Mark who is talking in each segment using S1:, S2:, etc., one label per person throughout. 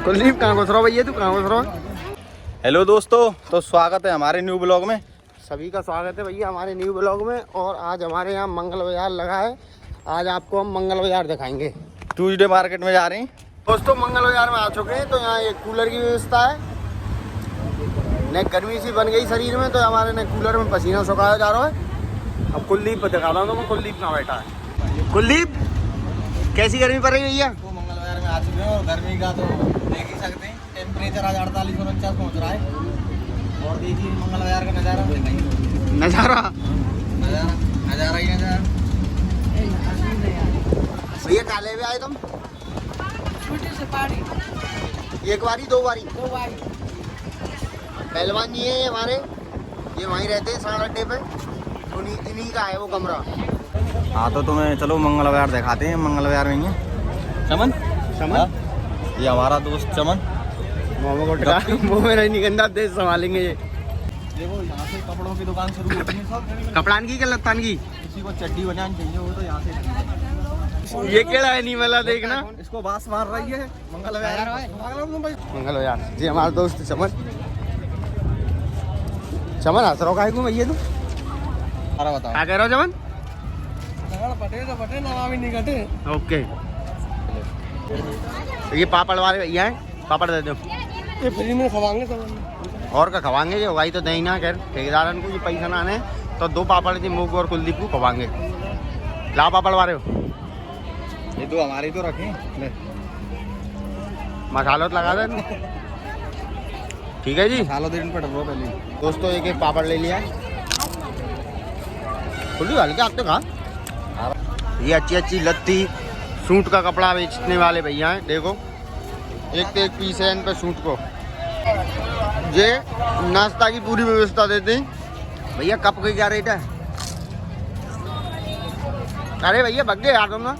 S1: कुलदीप कहाँ घुस रहा हो भैया, तू कहाँ घुस रहा हो?
S2: हेलो दोस्तों, तो स्वागत है हमारे न्यू ब्लॉग में।
S1: सभी का स्वागत है भैया हमारे न्यू ब्लॉग में। और आज हमारे यहाँ मंगल बाजार लगा है। आज आपको हम मंगल बाजार दिखाएंगे।
S2: ट्यूजडे मार्केट में जा रहे हैं
S1: दोस्तों, मंगल बाजार में आ चुके हैं। तो यहाँ एक कूलर की व्यवस्था है। न गर्मी सी बन गई शरीर में, तो हमारे न कूलर में पसीना सुखाया जा रहा है। अब कुलदीप को दिखा रहा हूँ, तो कुलदीप कहाँ बैठा है। कुलदीप, कैसी गर्मी पड़ रही है भैया?
S2: तो मंगल बाजार में आ चुके हैं और गर्मी का तो देख ही सकते हैं। टेम्परेचर आज 48-49 पहुँच रहा है। और देखिए मंगल बाजार का नज़ारा
S1: नज़ारा
S2: ही नज़ारा।
S1: भैया काले भी आए तुम?
S3: छोटे से पारी
S1: एक बारी दो बारी?
S3: दो बारी।
S1: पहलवान जी है ये हमारे, ये वहीं रहते हैं साढ़ अड्डे पे। इन्हीं का है वो कमरा।
S2: हाँ तो तुम्हें चलो मंगल बाजार दिखाते हैं। मंगल बाजार में ही है चमन। ये हमारा दोस्त चमन।
S1: मोमो को टिका वो मेरा नहीं गंदा देश संभालेंगे ये।
S2: देखो यहाँ से कपड़ों की दुकान शुरू होती है सब।
S1: कपड़ान की क्या लत्तान की?
S2: किसी को चड्डी बनानी चाहिए हो तो यहाँ से।
S1: ये केड़ा है नहीं वाला, देखना
S2: इसको बास मार रही है मंगल बाजार।
S1: मंगल बाजार जी हमारा दोस्त चमन। चमन हंस रहा है भैया तू?
S2: अरे बताओ
S1: क्या कह रहा हो चमन?
S3: बटे नवामी नहीं कटे।
S1: ओके, तो ये पापड़ वाले भैया हैं, पापड़ दे दो।
S3: ये फ्री में खवाएंगे सब।
S1: और का खवाएंगे जो भाई, तो नहीं ना खैर ठेकेदारन को ये पैसा ना आने, तो दो पापड़ जी मुख और कुलदीप को खवाएंगे। ला पापड़ वाले हो,
S2: ये तो हमारे तो रखे ले।
S1: मसाला तो लगा दे। ठीक है जी।
S2: सालों दिन पर डरो पहले।
S1: दोस्तों एक एक पापड़ ले लिया। कुलदीप हल्के आप तो खा। ये अच्छी अच्छी लत्ती सूट का कपड़ा बेचने वाले भैया हैं। देखो एक तो एक पीस है इन पे सूट को। ये नाश्ता की पूरी व्यवस्था देते हैं भैया। कप के क्या रेट है? अरे भैया भग गए यार तुम ना।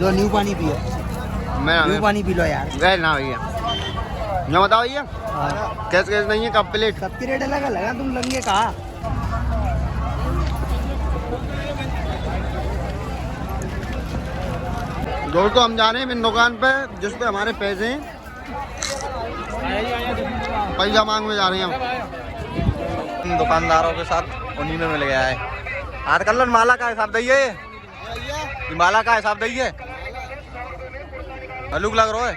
S3: लो न्यू पानी पियो। न्यू पानी पी लो यार।
S1: गए ना भैया, न बताओ भैया कैसे कैसे नहीं है कप प्लेट?
S3: कब की रेट अलग लगा, तुम लंगे कहा?
S1: दोस्तों हम जा रहे हैं इन दुकान पे जिस पे हमारे पैसे हैं, पैसा मांगने जा रहे हैं हम।
S2: इन दुकानदारों के साथ उन्हीं में मिल गया है। हाथ कर लो, माला का हिसाब दइए। ये माला का हिसाब दइए। हलूक लग रहा है।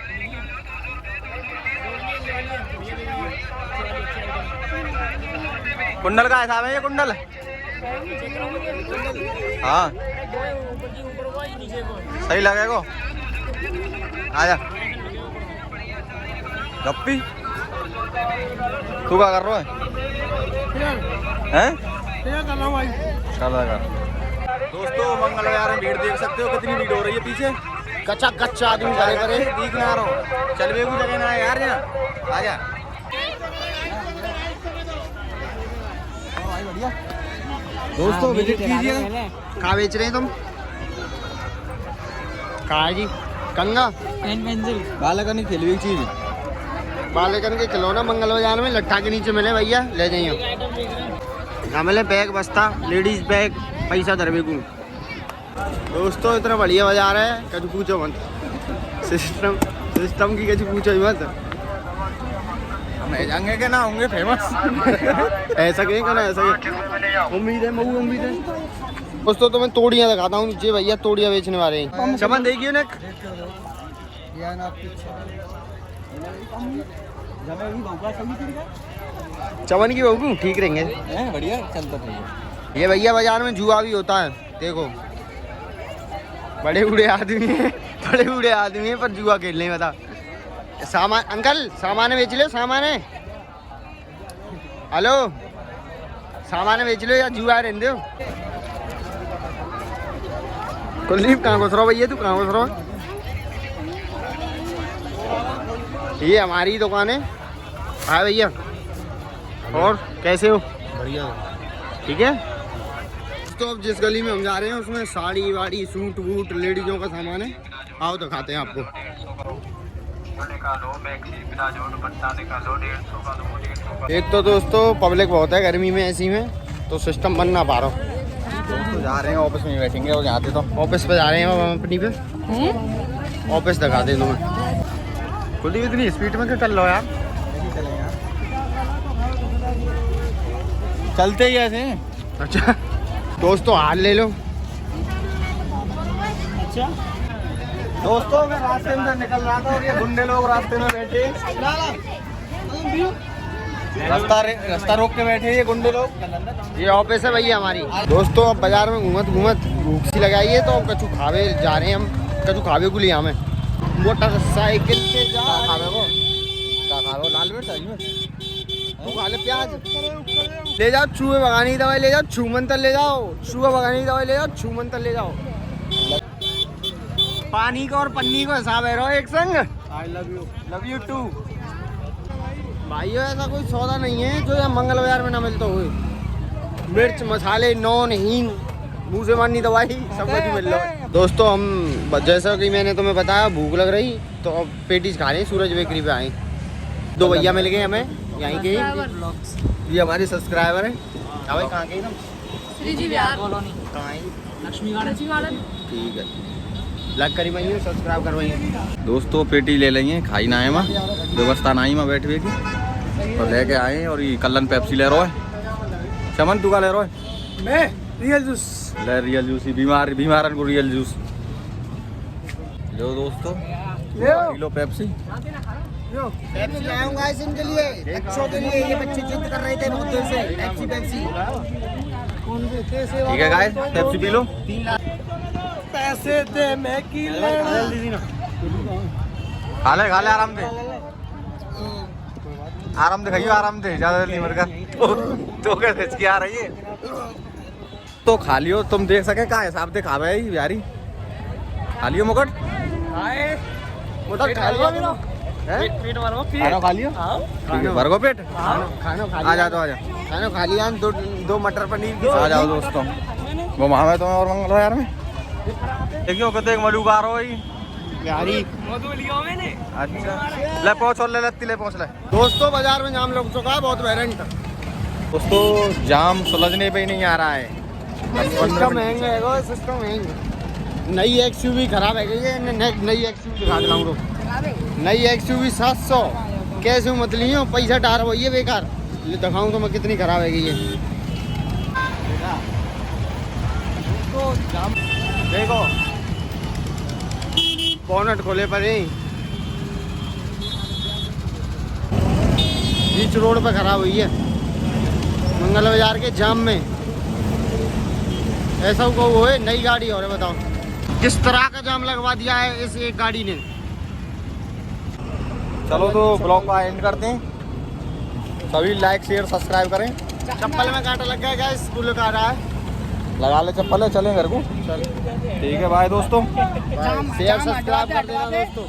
S2: कुंडल का हिसाब है ये कुंडल। हाँ सही लगेगा। आजा गप्पी, तू क्या कर रहा है? चला कर। दोस्तों मंगल बाजार में भीड़ देख सकते हो, कितनी भीड़ हो रही है पीछे।
S1: कच्चा कच्चा आदमी करे करे
S2: दिख ना रहो, चलवे भी जगह ना है यार यहाँ। आजा बढ़िया। दोस्तों विजिट कीजिए।
S1: कहाँ बेच रहे हैं तुम? कहाँ है जी? कंगा
S2: बालकनी खेलवी चीज।
S1: बालेकन के खिलौना मंगल बाजार में लट्ठा के नीचे मिले भैया, ले जाइए। यहाँ मिले बैग बस्ता, लेडीज बैग, पैसा धरवे को। दोस्तों इतना बढ़िया बाजार है, कभी पूछो मत। सिस्टम की कभी पूछो ही मत।
S2: मैं जाएंगे क्या ना होंगे फेमस।
S1: ऐसा कहें ना, ऐसा उम्मीद है, मऊ उम्मीद है। दोस्तों तो मैं तोड़ियाँ दिखाता हूँ नीचे भैया, तोड़ियाँ बेचने वाले हैं। चमन देखिए ना, चमन की बहू ठीक रहेंगे।
S2: बढ़िया चलता है
S1: ये भैया बाजार में जुआ भी होता है। देखो बड़े बूढ़े आदमी हैं, बड़े बूढ़े आदमी हैं पर जुआ खेल नहीं बता। सामान अंकल, सामान बेच लो, सामान है। हेलो, सामान बेच लो या जुआ रहने दो। कुलदीप कहाँ घुस रहा हो भैया, तू कहाँ घुस रहा हो? ये हमारी दुकान है। हाँ भैया, और कैसे हो?
S2: बढ़िया
S1: ठीक है। तो अब जिस गली में हम जा रहे हैं उसमें साड़ी वाड़ी सूट वूट लेडीजों का सामान है। आओ दिखाते हैं आपको। एक तो दोस्तों पब्लिक बहुत है गर्मी में, ऐसी में तो सिस्टम बन ना पा रहा।
S2: जा रहे हैं ऑफिस में ही बैठेंगे और यहाँ तो
S1: ऑफिस पे जा रहे हैं हम अपनी पे। ऑफिस दिखा दे तुम्हें। खुली इतनी स्पीड में क्या चल रहा हो यार?
S2: चलते ही ऐसे।
S1: अच्छा दोस्तों हाथ ले लो।
S3: अच्छा
S2: दोस्तों मैं रास्ते में निकल रहा था और ये गुंडे लोग रास्ते में बैठे, रास्ता रोक के बैठे ये गुंडे लोग।
S1: ये ऑफिस है भैया हमारी। दोस्तों अब बाजार में घूमत भूख सी लगाई है तो कछु खावे जा रहे हैं हम। कछु खावे को लिया हमें मोटरसाइकिल से जा।
S2: खावे को लाल मिर्च
S1: तू खा ले प्याज। ले जाओ चूहे भगाने की दवाई ले जाओ। छूमंतर ले जाओ। चूहे भगाने की दवाई ले जाओ। छूमंतर ले जाओ। पानी का और पन्नी को हिसाब है रो एक संग।
S2: I love you too.
S1: भाइयों ऐसा कोई सौदा नहीं है जो यहाँ मंगल बाजार में ना मिलता हुए। मिर्च मसाले नॉन हींग मुँह से मारनी दवाई सब कुछ मिल रहा है। दोस्तों हम जैसा कि मैंने तुम्हें बताया भूख लग रही तो अब पेटीज खा रहे हैं। सूरज बेकरी पे आए। दो भैया मिल गए हमें यहीं के। ये हमारे सब्सक्राइबर हैं। भाई कहाँ के एकदम कहाँ है?
S3: लक्ष्मी गार्डन।
S1: ठीक है लाइक करी भाई सब्सक्राइब करवाइए।
S2: दोस्तों पेटी ले लेंगे खाई ना है माँ व्यवस्था ना ही माँ बैठवे की तो लेके आए। और ये कल्लन पेप्सी ले रहा है। चमन तू का ले रहा है?
S3: मैं रियल जूस
S2: ले रियल जूस ही बीमारन को रियल जूस लो दोस्तों। किलो पेप्सी
S3: पेप्सी लाऊंगा इनके लिए बच्चों के लिए। ये बच्चे जिद कर रहे थे बहुत देर से पेप्सी।
S2: ठीक है गाइस पेप्सी पी लो।
S3: पैसे दे मैं की
S2: खा ले आराम से खाइयो आराम से ज्यादा जल्दी मर कर तो कैसे हिचकी आ रही है तो खा लियो। तुम देख सके का हिसाब से खावे यारी। खा लियो मुकुट
S1: खा लिया
S2: खाना खा लियो। ठीक है भर गो पेट।
S1: खाना खा
S2: आ जा तो आ जा।
S1: खाना खा लिया। दो मटर पनीर की
S2: आ जाओ दोस्तों वो महावे तो और मंगल यार में देखियो कते मलूक आ रहा है
S1: यारी।
S2: अच्छा ले पहुंच और ले लत्ती ले पहुंच ले।
S1: दोस्तों बाजार में जाम लग चुका है बहुत वेरेंट।
S2: दोस्तों जाम सुलझने पे ही नहीं आ रहा है।
S1: सिस्टम महंगा है सिस्टम महंगा। नई एक्सयूवी खराब है गई है। नई एक्सयूवी दिखा दिलाऊं तो नई एक्सयूवी 700 कैसे मत लियो पैसा डार वही है बेकार। दिखाऊं तो मैं कितनी खराब है गई है। देखो बोनट खोले पर ही बीच रोड पे खराब हुई है मंगल बाजार के जाम में। ऐसा को वो है नई गाड़ी और है बताओ किस तरह का जाम लगवा दिया है इस एक गाड़ी ने।
S2: चलो तो ब्लॉग का एंड करते हैं। सभी लाइक शेयर सब्सक्राइब करें।
S1: चप्पल में कांटा लग गया गाइस बुलेट आ रहा है।
S2: लगा ले चप्पल है चलें घर को।
S1: चल
S2: ठीक है बाय दोस्तों।
S1: शेयर सब्सक्राइब कर देना दोस्तों।